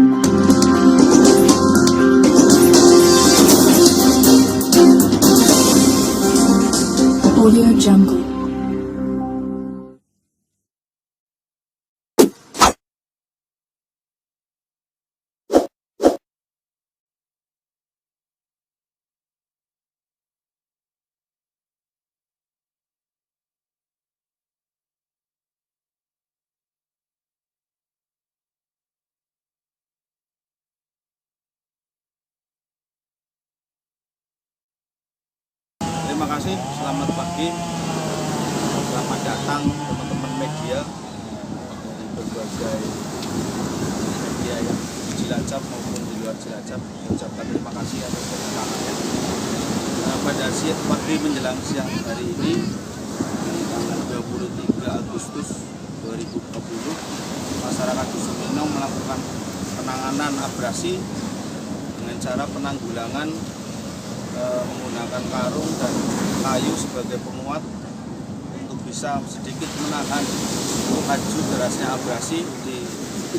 Audio Jungle. Terima kasih, selamat pagi, selamat datang teman-teman media dari berbagai media yang di Cilacap maupun di luar Cilacap. Ucapkan terima kasih atas kedatangannya. Pada pagi menjelang siang hari ini, tanggal 23 Agustus 2020, masyarakat Dusun Minong melakukan penanganan abrasi dengan cara penanggulangan menggunakan karung dan kayu sebagai penguat untuk bisa sedikit menahan laju derasnya abrasi di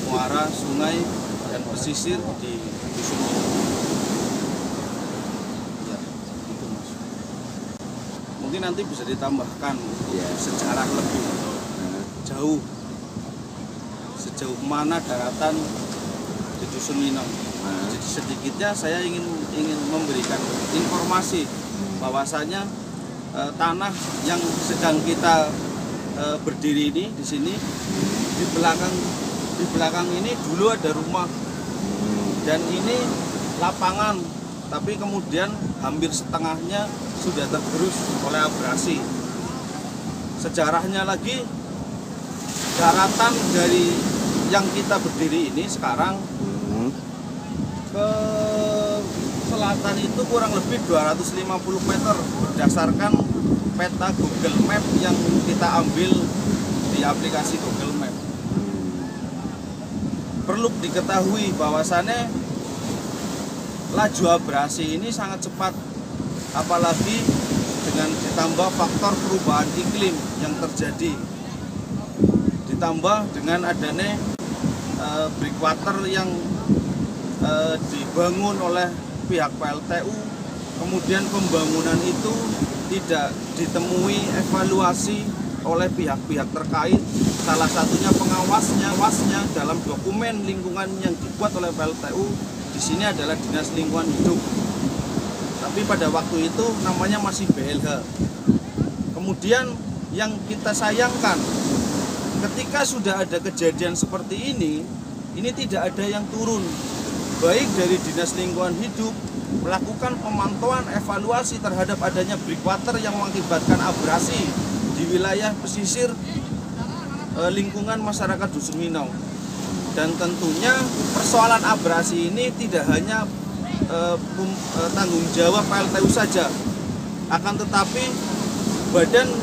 muara sungai dan pesisir di Dusun Minong. Ya, itu Mas. Mungkin nanti bisa ditambahkan sejarah lebih jauh, sejauh mana daratan di Dusun Minong. Jadi sedikitnya saya ingin memberikan informasi bahwasanya tanah yang sedang kita berdiri ini di sini di belakang ini dulu ada rumah dan ini lapangan, tapi kemudian hampir setengahnya sudah tergerus oleh abrasi. Sejarahnya lagi, daratan dari yang kita berdiri ini sekarang ke selatan itu kurang lebih 250 meter berdasarkan peta Google Map yang kita ambil di aplikasi Google Map. Perlu diketahui bahwasannya laju abrasi ini sangat cepat, apalagi dengan ditambah faktor perubahan iklim yang terjadi, ditambah dengan adanya breakwater yang dibangun oleh pihak PLTU, kemudian pembangunan itu tidak ditemui evaluasi oleh pihak-pihak terkait, salah satunya pengawasnya dalam dokumen lingkungan yang dibuat oleh PLTU di sini adalah Dinas Lingkungan Hidup, tapi pada waktu itu namanya masih BLH. Kemudian yang kita sayangkan, ketika sudah ada kejadian seperti ini tidak ada yang turun, baik dari Dinas Lingkungan Hidup melakukan pemantauan evaluasi terhadap adanya breakwater yang mengakibatkan abrasi di wilayah pesisir lingkungan masyarakat Dusun Minong. Dan tentunya persoalan abrasi ini tidak hanya tanggung jawab PLTU saja, akan tetapi Badan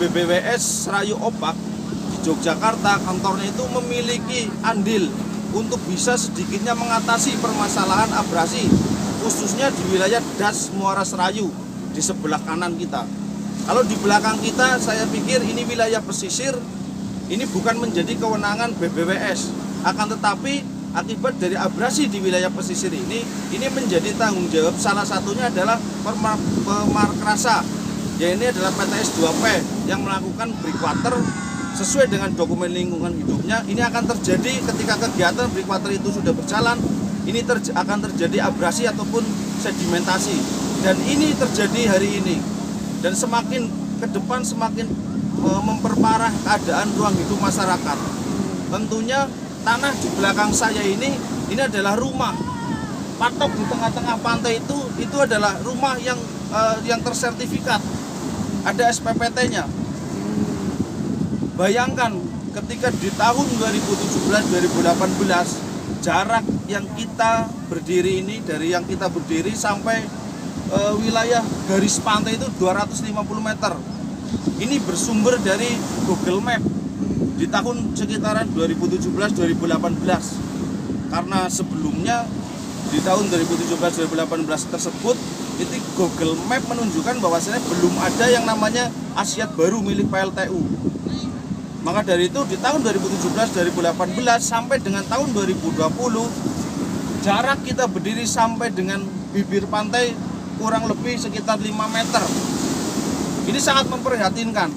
BBWS Serayu Opak di Yogyakarta, kantornya itu memiliki andil untuk bisa sedikitnya mengatasi permasalahan abrasi, khususnya di wilayah Das Muara Serayu di sebelah kanan kita. Kalau di belakang kita, saya pikir ini wilayah pesisir, ini bukan menjadi kewenangan BBWS, akan tetapi akibat dari abrasi di wilayah pesisir ini menjadi tanggung jawab, salah satunya adalah Pemarkrasa, ya ini adalah PTS 2P yang melakukan breakwater sesuai dengan dokumen lingkungan hidupnya. Ini akan terjadi ketika kegiatan breakwater itu sudah berjalan, ini akan terjadi abrasi ataupun sedimentasi, dan ini terjadi hari ini, dan semakin ke depan semakin memperparah keadaan ruang hidup masyarakat. Tentunya tanah di belakang saya ini adalah rumah patok di tengah-tengah pantai, itu adalah rumah yang tersertifikat, ada SPPT-nya. Bayangkan ketika di tahun 2017-2018 jarak yang kita berdiri ini, dari yang kita berdiri sampai wilayah garis pantai itu 250 meter. Ini bersumber dari Google Map di tahun sekitaran 2017-2018. Karena sebelumnya di tahun 2017-2018 tersebut itu Google Map menunjukkan bahwasanya belum ada yang namanya Asyat baru milik PLTU. Maka dari itu di tahun 2017-2018 sampai dengan tahun 2020 jarak kita berdiri sampai dengan bibir pantai kurang lebih sekitar 5 meter. Ini sangat memprihatinkan,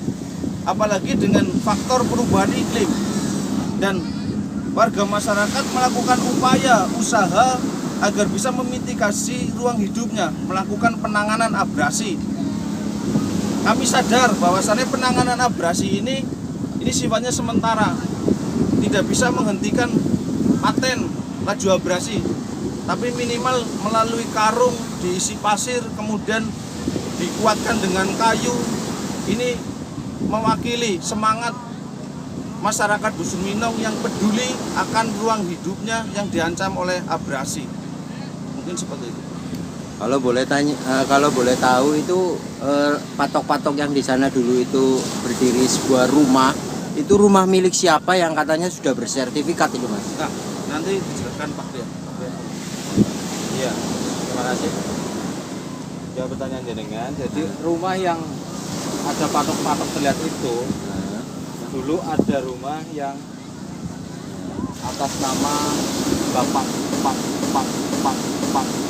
apalagi dengan faktor perubahan iklim. Dan warga masyarakat melakukan usaha agar bisa memitigasi ruang hidupnya, melakukan penanganan abrasi. Kami sadar bahwasannya penanganan abrasi ini sifatnya sementara, tidak bisa menghentikan paten laju abrasi, tapi minimal melalui karung diisi pasir kemudian dikuatkan dengan kayu. Ini mewakili semangat masyarakat Dusun Winong yang peduli akan ruang hidupnya yang diancam oleh abrasi. Mungkin seperti itu. Kalau boleh tanya, kalau boleh tahu itu patok-patok yang di sana dulu itu berdiri sebuah rumah, itu rumah milik siapa yang katanya sudah bersertifikat itu, Mas? Nah, nanti dijelaskan Pak Dia. Iya, terima kasih. Jawab pertanyaan jenengan. Jadi rumah yang ada patok-patok terlihat itu, dulu ada rumah yang atas nama Bapak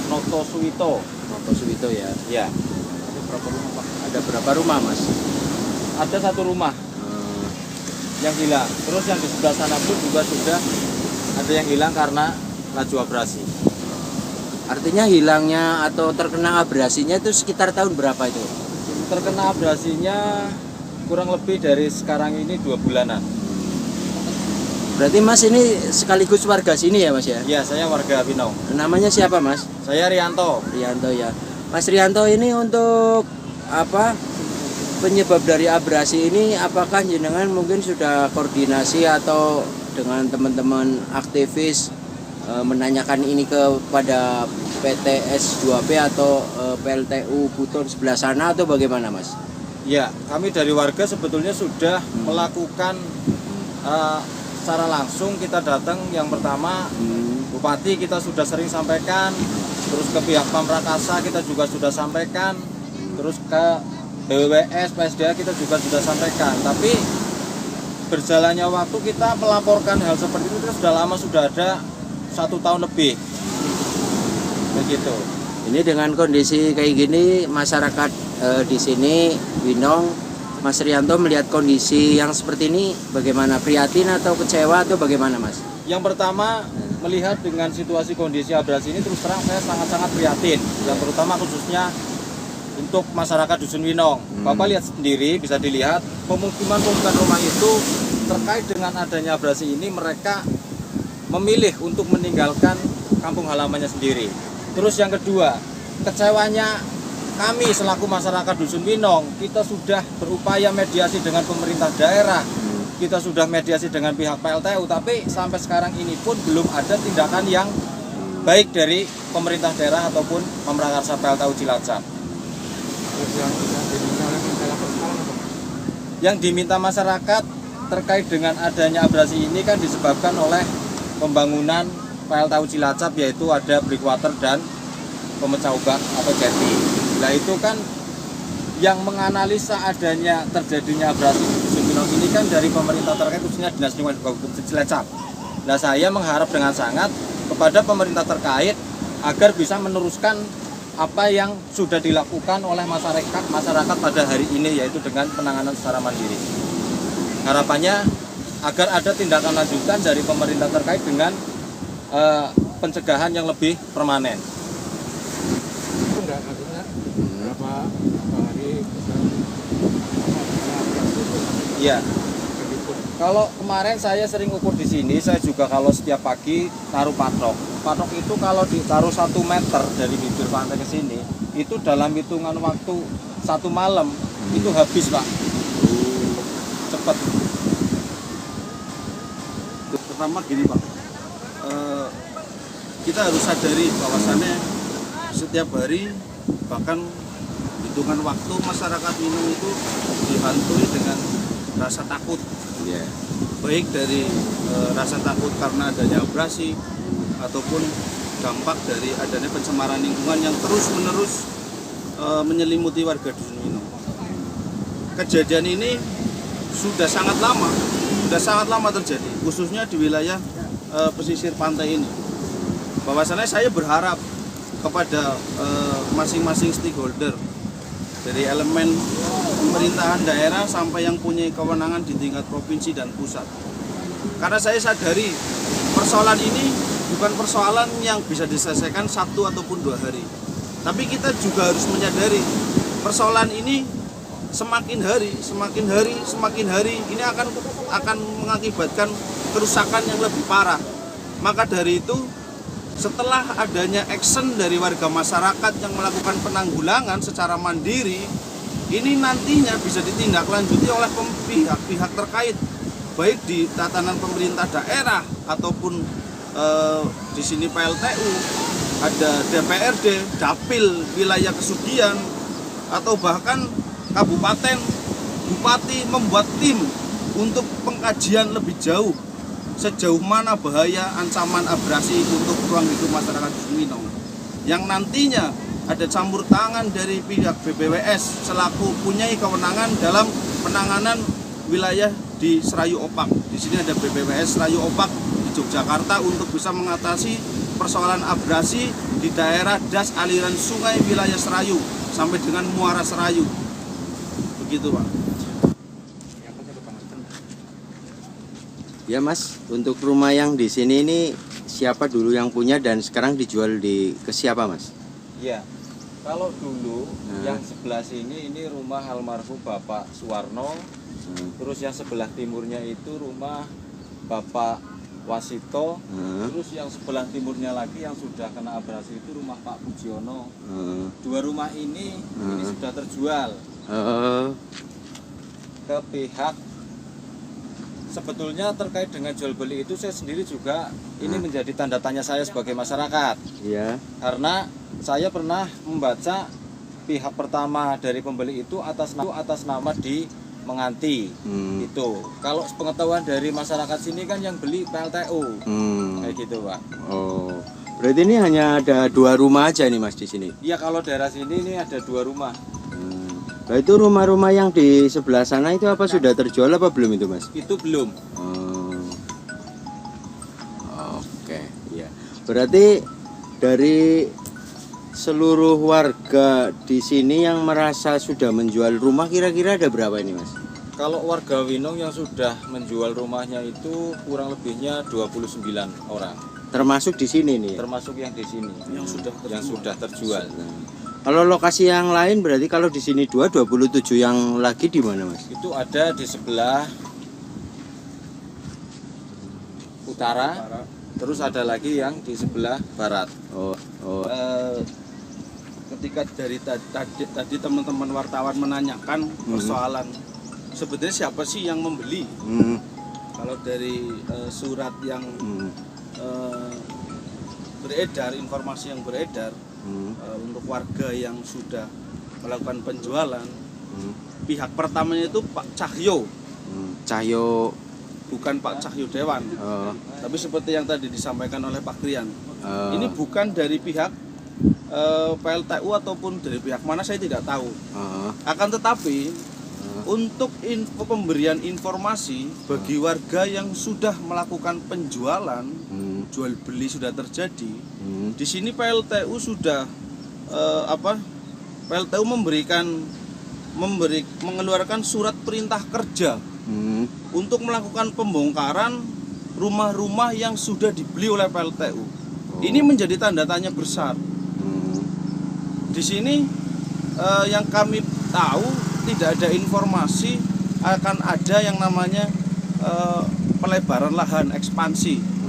Noto Suwito. Noto Suwito ya. Ya. Ada berapa rumah, Pak? Ada berapa rumah, Mas? Ada satu rumah yang hilang. Terus yang di sebelah sana pun juga sudah ada yang hilang karena laju abrasi. Artinya hilangnya atau terkena abrasinya itu sekitar tahun berapa itu? Terkena abrasinya kurang lebih dari sekarang ini 2 bulanan. Berarti Mas ini sekaligus warga sini ya, Mas ya? Ya, saya warga Winong. Namanya siapa, Mas? Saya Rianto. Rianto ya. Mas Rianto, ini untuk apa penyebab dari abrasi ini, apakah jenengan mungkin sudah koordinasi atau dengan teman-teman aktivis menanyakan ini kepada PT S2P atau PLTU Buton sebelah sana atau bagaimana, Mas? Ya, kami dari warga sebetulnya sudah melakukan secara langsung. Kita datang yang pertama Bupati kita sudah sering sampaikan, terus ke pihak Pamrakasa kita juga sudah sampaikan, terus ke BWWS, PSDA kita juga sudah sampaikan. Tapi berjalannya waktu kita melaporkan hal seperti itu sudah lama, sudah ada 1 tahun lebih. Begitu. Ini dengan kondisi kayak gini, masyarakat di sini Winong, Mas Rianto melihat kondisi yang seperti ini bagaimana? Prihatin atau kecewa atau bagaimana, Mas? Yang pertama, melihat dengan situasi kondisi abrasi ini terus terang saya sangat-sangat prihatin. Yang terutama khususnya untuk masyarakat Dusun Winong. Bapak lihat sendiri, bisa dilihat pemukiman rumah itu terkait dengan adanya abrasi ini, mereka memilih untuk meninggalkan kampung halamannya sendiri. Terus yang kedua, kecewanya kami selaku masyarakat Dusun Winong, kita sudah berupaya mediasi dengan pemerintah daerah, kita sudah mediasi dengan pihak PLTU, tapi sampai sekarang ini pun belum ada tindakan yang baik dari pemerintah daerah ataupun Pamrakarsa PLTU Cilacap. Yang diminta masyarakat terkait dengan adanya abrasi ini kan disebabkan oleh pembangunan PLTU Cilacap, yaitu ada breakwater dan pemecah ombak atau jeti. Nah itu kan yang menganalisa adanya terjadinya abrasi di Dusun Winong ini kan dari pemerintah terkait, khususnya Dinas Lingkungan Hidup Kabupaten Cilacap. Nah saya mengharap dengan sangat kepada pemerintah terkait agar bisa meneruskan apa yang sudah dilakukan oleh masyarakat pada hari ini, yaitu dengan penanganan secara mandiri. Harapannya agar ada tindakan lanjutan dari pemerintah terkait dengan pencegahan yang lebih permanen. Iya. Kalau kemarin saya sering ukur di sini, saya juga kalau setiap pagi taruh patok. Patok itu kalau ditaruh 1 meter dari bibir pantai ke sini, itu dalam hitungan waktu 1 malam itu habis, Pak. Cepat. Pertama gini, Pak. Kita harus sadari bahwasannya setiap hari, bahkan hitungan waktu, masyarakat Winong itu dihantui dengan rasa takut, baik dari rasa takut karena adanya abrasi ataupun dampak dari adanya pencemaran lingkungan yang terus-menerus menyelimuti warga Dusun Winong. Kejadian ini sudah sangat lama terjadi, khususnya di wilayah pesisir pantai ini. bahwasannya saya berharap kepada masing-masing stakeholder dari elemen pemerintahan daerah sampai yang punya kewenangan di tingkat provinsi dan pusat. Karena saya sadari persoalan ini bukan persoalan yang bisa diselesaikan 1 ataupun 2 hari. Tapi kita juga harus menyadari persoalan ini semakin hari ini akan mengakibatkan kerusakan yang lebih parah. Maka dari itu, setelah adanya action dari warga masyarakat yang melakukan penanggulangan secara mandiri, ini nantinya bisa ditindaklanjuti oleh pihak-pihak terkait, baik di tatanan pemerintah daerah ataupun di sini PLTU, ada DPRD, Dapil wilayah Kesugihan, atau bahkan kabupaten, bupati membuat tim untuk pengkajian lebih jauh sejauh mana bahaya ancaman abrasi untuk ruang hidup masyarakat Dusun Winong, yang nantinya ada campur tangan dari pihak BPWS selaku punya kewenangan dalam penanganan wilayah di Serayu Opak. Di sini ada BPWS Serayu Opak di Yogyakarta untuk bisa mengatasi persoalan abrasi di daerah das aliran sungai wilayah Serayu sampai dengan Muara Serayu. Begitu, Pak. Ya Mas, untuk rumah yang di sini ini siapa dulu yang punya dan sekarang dijual ke siapa Mas? Iya, kalau dulu yang sebelah sini ini rumah almarhum Bapak Suwarno, terus yang sebelah timurnya itu rumah Bapak Wasito, terus yang sebelah timurnya lagi yang sudah kena abrasi itu rumah Pak Pujiono. 2 rumah ini sudah terjual ke pihak. Sebetulnya terkait dengan jual beli itu saya sendiri juga ini menjadi tanda tanya saya sebagai masyarakat. Iya. Karena saya pernah membaca pihak pertama dari pembeli itu atas nama di Menganti. Itu. Kalau pengetahuan dari masyarakat sini kan yang beli PLTU. Kayak gitu, Pak. Oh. Berarti ini hanya ada 2 rumah aja nih Mas di sini. Iya, kalau daerah sini ini ada 2 rumah. Nah, itu rumah-rumah yang di sebelah sana itu apa sudah terjual apa belum itu Mas? Itu belum. Oke, ya. Berarti dari seluruh warga di sini yang merasa sudah menjual rumah kira-kira ada berapa ini Mas? Kalau warga Winong yang sudah menjual rumahnya itu kurang lebihnya 29 orang. Termasuk di sini nih. Termasuk yang di sini yang sudah terjual. Kalau lokasi yang lain berarti kalau di sini 27 yang lagi di mana Mas? Itu ada di sebelah utara, terus ada lagi yang di sebelah barat. Ketika dari tadi teman-teman wartawan menanyakan persoalan sebetulnya siapa sih yang membeli? Kalau dari surat yang beredar, informasi yang beredar, untuk warga yang sudah melakukan penjualan, pihak pertamanya itu Pak Cahyo. Cahyo, bukan Pak Cahyo Dewan. Tapi seperti yang tadi disampaikan oleh Pak Krian, ini bukan dari pihak PLTU ataupun dari pihak mana saya tidak tahu. Akan tetapi untuk pemberian informasi bagi warga yang sudah melakukan penjualan, jual beli sudah terjadi. Di sini PLTU sudah PLTU mengeluarkan surat perintah kerja untuk melakukan pembongkaran rumah-rumah yang sudah dibeli oleh PLTU. Ini menjadi tanda tanya besar. Di sini yang kami tahu tidak ada informasi akan ada yang namanya pelebaran lahan, ekspansi.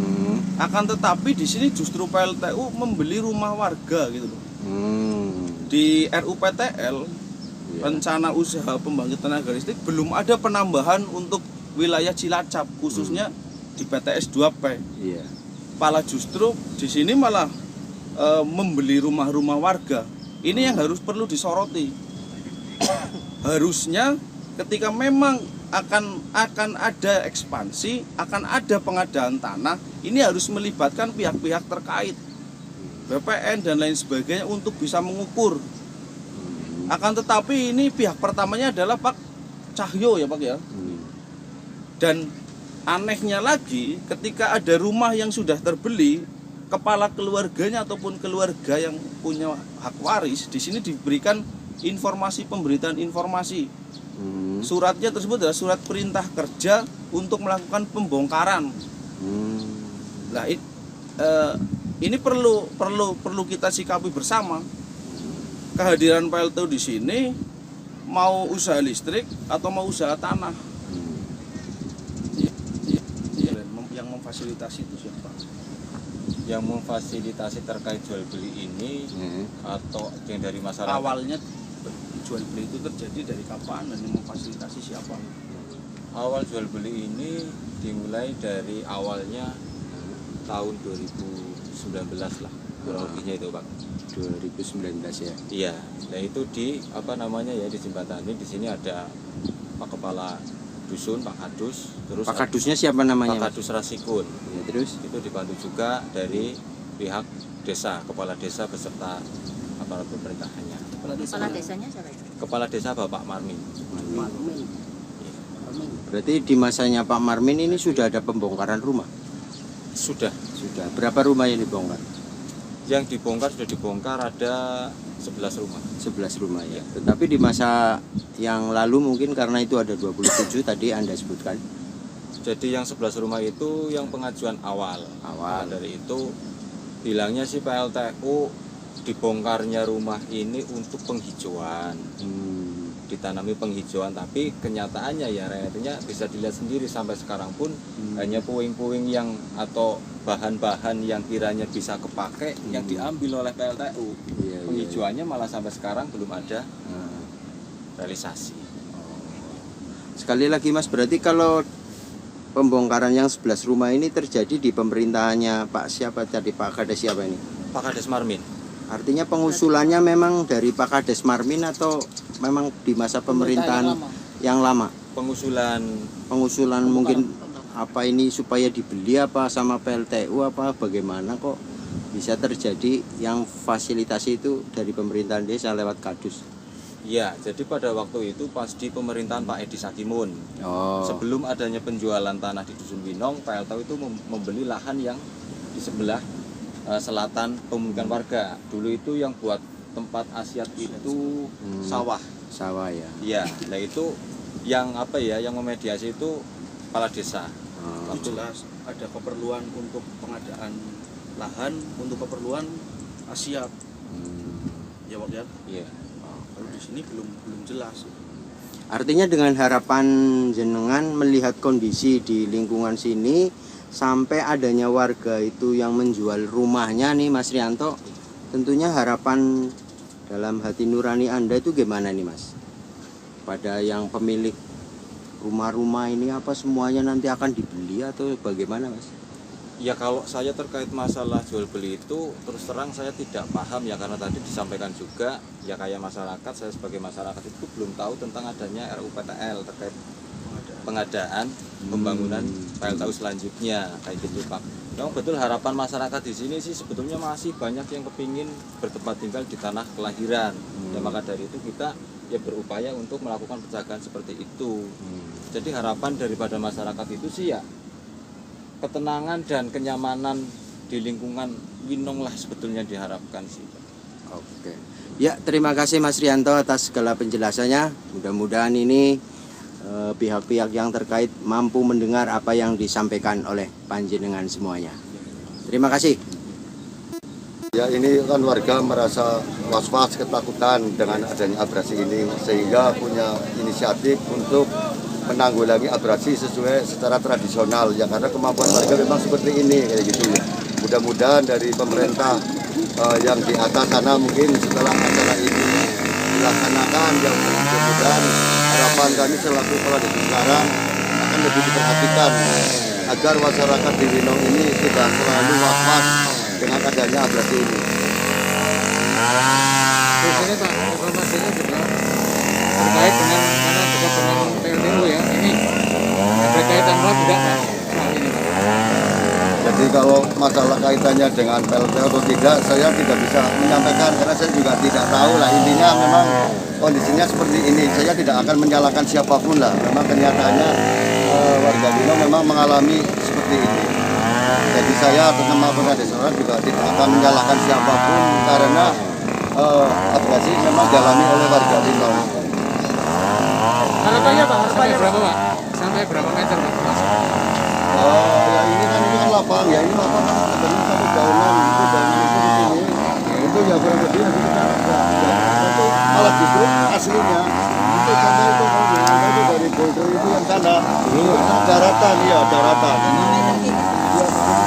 Akan tetapi di sini justru PLTU membeli rumah warga gitu loh. Di RUPTL, rencana usaha pembangkit tenaga listrik, belum ada penambahan untuk wilayah Cilacap, khususnya di PTS 2P. Malah justru di sini malah membeli rumah-rumah warga. Ini yang harus perlu disoroti. Harusnya ketika memang akan ada ekspansi, akan ada pengadaan tanah, ini harus melibatkan pihak-pihak terkait, BPN dan lain sebagainya untuk bisa mengukur. Akan tetapi ini pihak pertamanya adalah Pak Cahyo ya Pak ya. Dan anehnya lagi ketika ada rumah yang sudah terbeli, kepala keluarganya ataupun keluarga yang punya hak waris di sini diberikan informasi, pemberitaan informasi. Suratnya tersebut adalah surat perintah kerja untuk melakukan pembongkaran. Nah, ini perlu kita sikapi bersama. Kehadiran PLTU di sini mau usaha listrik atau mau usaha tanah. Yang memfasilitasi itu siapa? Yang memfasilitasi terkait jual beli ini atau yang dari masyarakat? Awalnya jual beli itu terjadi dari kapan dan yang memfasilitasi siapa? Awal jual beli ini dimulai dari awalnya tahun 2019 lah, kurang lebihnya itu Pak. 2019 ya. Iya, nah itu di di jembatani di sini ada Pak Kepala Dusun, Pak Kadus, terus Pak Kadusnya siapa namanya? Pak Kadus Rasikun. Ya, terus Itu dibantu juga dari pihak desa, kepala desa beserta aparat pemerintahannya. Kepala desanya siapa itu? Kepala desa Bapak Marmin. berarti di masanya Pak Marmin ini sudah ada pembongkaran rumah? Sudah. Berapa rumah yang dibongkar? Yang dibongkar sudah dibongkar ada 11 rumah. 11 rumah ya. Tetapi di masa yang lalu mungkin karena itu ada 27 tadi Anda sebutkan. Jadi yang 11 rumah itu yang pengajuan awal. Nah, dari itu bilangnya sih PLTU dibongkarnya rumah ini untuk penghijauan. Ditanami penghijauan, tapi kenyataannya ya realitinya bisa dilihat sendiri sampai sekarang pun hanya puing-puing yang atau bahan-bahan yang kiranya bisa kepake yang diambil oleh PLTU. Penghijauannya malah sampai sekarang belum ada realisasi. Sekali lagi Mas, berarti kalau pembongkaran yang 11 rumah ini terjadi di pemerintahannya Pak siapa tadi, Pak Kades siapa ini? Pak Kades Marmin. Artinya pengusulannya memang dari Pak Kades Marmin atau memang di masa pemerintahan yang lama? Pengusulan mungkin apa ini supaya dibeli apa sama PLTU apa bagaimana kok bisa terjadi yang fasilitasi itu dari pemerintahan desa lewat Kadus? Ya, jadi pada waktu itu pas di pemerintahan Pak Edi Sakimun. Sebelum adanya penjualan tanah di Dusun Winong, PLTU itu membeli lahan yang di sebelah selatan pemukiman warga. Dulu itu yang buat tempat asyat itu sawah ya. Iya, nah itu yang yang memediasi itu kepala desa. Jelas ada keperluan untuk pengadaan lahan untuk keperluan asyat. Ya Pak ya. Iya. Kalau di sini belum jelas. Artinya dengan harapan jenengan melihat kondisi di lingkungan sini sampai adanya warga itu yang menjual rumahnya nih Mas Rianto, tentunya harapan dalam hati nurani Anda itu gimana nih Mas? Pada yang pemilik rumah-rumah ini apa semuanya nanti akan dibeli atau bagaimana Mas? Ya kalau saya terkait masalah jual beli itu terus terang saya tidak paham ya, karena tadi disampaikan juga ya kayak masyarakat, saya sebagai masyarakat itu belum tahu tentang adanya RUU-PTL terkait pengadaan pembangunan PLTU selanjutnya kayak gitu Pak. Memang betul harapan masyarakat di sini sih sebetulnya masih banyak yang kepingin bertempat tinggal di tanah kelahiran. Ya maka dari itu kita ya berupaya untuk melakukan pencegahan seperti itu. Jadi harapan daripada masyarakat itu sih ya ketenangan dan kenyamanan di lingkungan Winong lah sebetulnya diharapkan sih. Oke. Ya, terima kasih Mas Rianto atas segala penjelasannya. Mudah-mudahan ini pihak-pihak yang terkait mampu mendengar apa yang disampaikan oleh panjenengan semuanya. Terima kasih. Ya, ini kan warga merasa was-was, ketakutan dengan adanya abrasi ini sehingga punya inisiatif untuk menanggulangi abrasi secara tradisional ya, karena kemampuan warga memang seperti ini kayak gitu ya. Mudah-mudahan dari pemerintah yang di atas sana mungkin setelah acara ini dilaksanakan ya, mudah-mudahan harapan kami selaku kepala desa sekarang akan lebih diperhatikan agar masyarakat di Winong ini tidak selalu was-was dengan adanya abrasi ini. Di sini Pak, informasinya juga terkait dengan karena juga dengan PLTU ya, ini ada kaitan apa tidak Pak? Ini Pak. Jadi kalau masalah kaitannya dengan PLTU atau tidak, saya tidak bisa menyampaikan karena saya juga tidak tahu lah. Intinya memang kondisinya seperti ini. Saya tidak akan menyalahkan siapapun lah. Memang kenyataannya warga Winong memang mengalami seperti ini. Jadi saya atas nama Polres Desa juga tidak akan menyalahkan siapapun karena abrasi memang dialami oleh warga Winong. Harapannya Pak, sampai berapa Pak? Sampai berapa meter Pak? Ya ini kan lapang ya, ini lapang sebenarnya satu daunan itu di sini itu ya kurang lebih nanti kita itu malah justru aslinya itu sampai itu itu dari boulder itu yang sana daratan ya daratan ya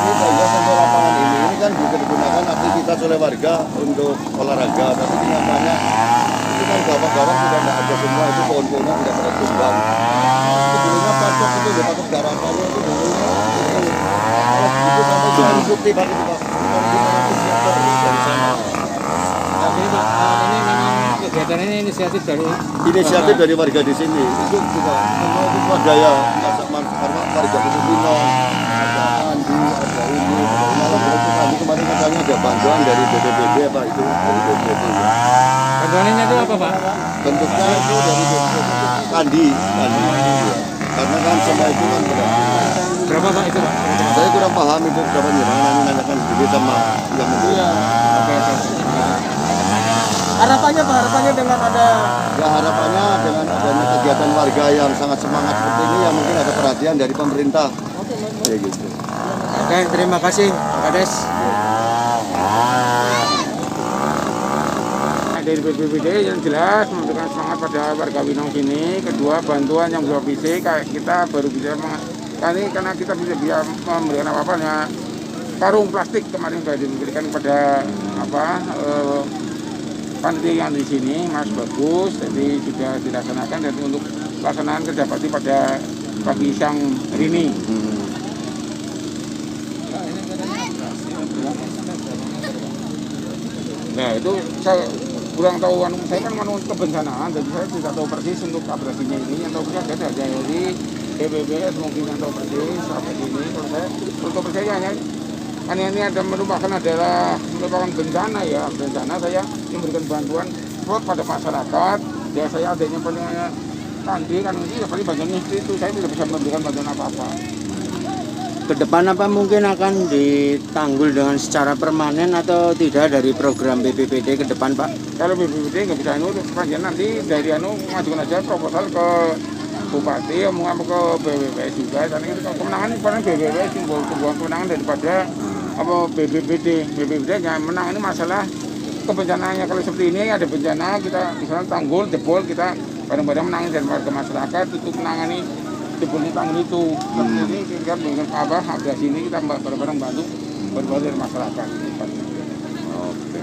kita ya sampai lapangan ini kan juga digunakan aktivitas oleh warga untuk olahraga, tapi kenyataannya itu kan gawang-gawang sudah tidak ada semua, itu pohon-pohonnya tidak pada tumbang. Itu dulunya patok itu udah patok daratannya itu dulunya itu sampai jalan putih Pak itu Pak. Dari sana. Jadi Pak, ini memang kegiatan ini inisiatif dari warga di sini. Itu juga semua itu swadaya, warga Winong, ada Andi, ada ini, Andi kemarin katanya ada bantuan dari BPBD Pak itu dari BPBD. Bantuannya itu apa Pak? Bentuknya itu dari BPBD Andi ya. Karena kan semua itu kan berarti. Berapa Pak itu Pak? Saya kurang paham itu berapa nanti nanyakan dulu sama yang membeli. Oke. Harapannya dengan ada Ya harapannya dengan adanya kegiatan warga yang sangat semangat seperti ini ya mungkin ada perhatian dari pemerintah. Kayak gitu. Oke, terima kasih Kades. dari BPBD yang jelas memberikan semangat pada warga Winong sini. Kedua, bantuan yang berupa fisik kayak kita baru bisa karena kita bisa memberikan apa-apa ya karung plastik kemarin sudah diberikan kepada panitia yang di sini, Mas bagus, jadi sudah dilaksanakan dan untuk pelaksanaan kedapati pada pagi siang hari ini. Nah itu saya kurang tahu, saya kan kebencanaan, jadi saya tidak tahu persis untuk abrasinya ini. Yang tahu persis saya dari BPBS mungkin yang tahu persis sampai ini. Kalau saya untuk percayanya ini ada merupakan bencana ya, bencana saya memberikan bantuan pada masyarakat. Ya saya adanya tadi kan ini paling bantuan itu saya tidak bisa memberikan bantuan apa-apa. Ke depan apa mungkin akan ditanggul dengan secara permanen atau tidak dari program BPBD ke depan Pak? Kalau BPBD nggak bisa sepanjang nanti dari mengajukan aja proposal ke Bupati, mau ke BPBS juga. Karena itu kemenangan paling BPBS simbol kemenangan daripada BPBD yang menang ini masalah kebencananya. Kalau seperti ini ada bencana kita misalnya tanggul jebol, kita bareng-bareng menangin dan warga masyarakat untuk menangani jebolnya tanggul itu. Seperti ini kita dengan abrasi ini kita bareng-bareng bantu dari masyarakat. Oke.